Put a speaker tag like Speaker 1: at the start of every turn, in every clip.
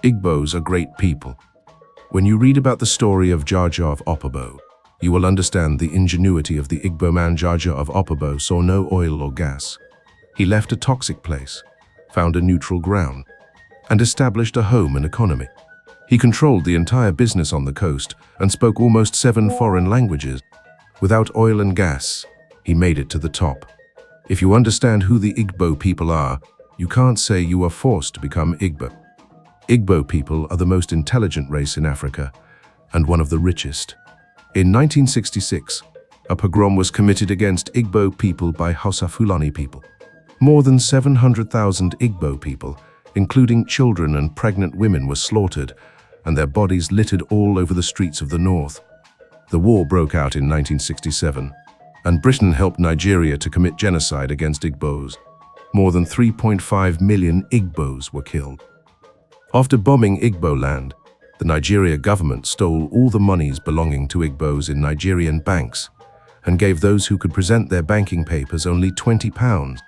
Speaker 1: Igbos are great people. When you read about the story of Jaja of Opobo, you will understand the ingenuity of the Igbo man. Jaja of Opobo saw no oil or gas. He left a toxic place, found a neutral ground, and established a home and economy. He controlled the entire business on the coast and spoke almost 7 foreign languages. Without oil and gas, he made it to the top. If you understand who the Igbo people are, you can't say you are forced to become Igbo. Igbo people are the most intelligent race in Africa and one of the richest. In 1966, a pogrom was committed against Igbo people by Hausa Fulani people. More than 700,000 Igbo people, including children and pregnant women, were slaughtered, and their bodies littered all over the streets of the north. The war broke out in 1967, and Britain helped Nigeria to commit genocide against Igbos. More than 3.5 million Igbos were killed. After bombing Igbo land, the Nigeria government stole all the monies belonging to Igbos in Nigerian banks and gave those who could present their banking papers only £20.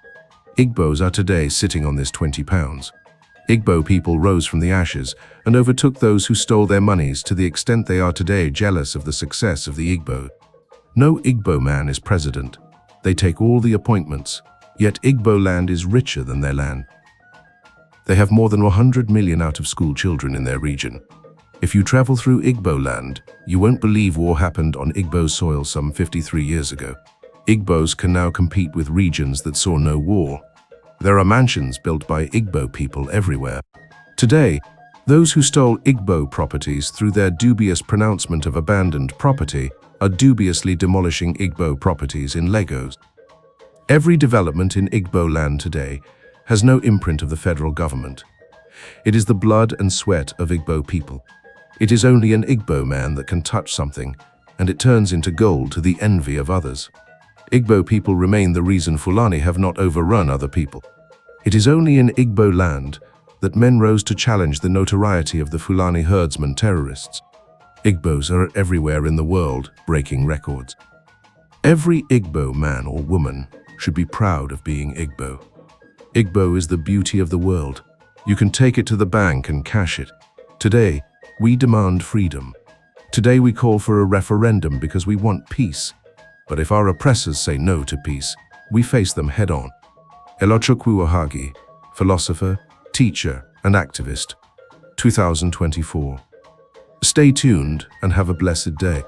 Speaker 1: Igbos are today sitting on this £20. Igbo people rose from the ashes and overtook those who stole their monies to the extent they are today jealous of the success of the Igbo. No Igbo man is president. They take all the appointments, yet Igbo land is richer than their land. They have more than 100 million out-of-school children in their region. If you travel through Igbo land, you won't believe war happened on Igbo soil some 53 years ago. Igbos can now compete with regions that saw no war. There are mansions built by Igbo people everywhere. Today, those who stole Igbo properties through their dubious pronouncement of abandoned property are dubiously demolishing Igbo properties in Legos. Every development in Igbo land today has no imprint of the federal government. It is the blood and sweat of Igbo people. It is only an Igbo man that can touch something, and it turns into gold to the envy of others. Igbo people remain the reason Fulani have not overrun other people. It is only in Igbo land that men rose to challenge the notoriety of the Fulani herdsmen terrorists. Igbos are everywhere in the world, breaking records. Every Igbo man or woman should be proud of being Igbo. Igbo is the beauty of the world. You can take it to the bank and cash it. Today, we demand freedom. Today we call for a referendum because we want peace. But if our oppressors say no to peace, we face them head-on. Elochukwu Ohagi, philosopher, teacher, and activist, 2024. Stay tuned and have a blessed day.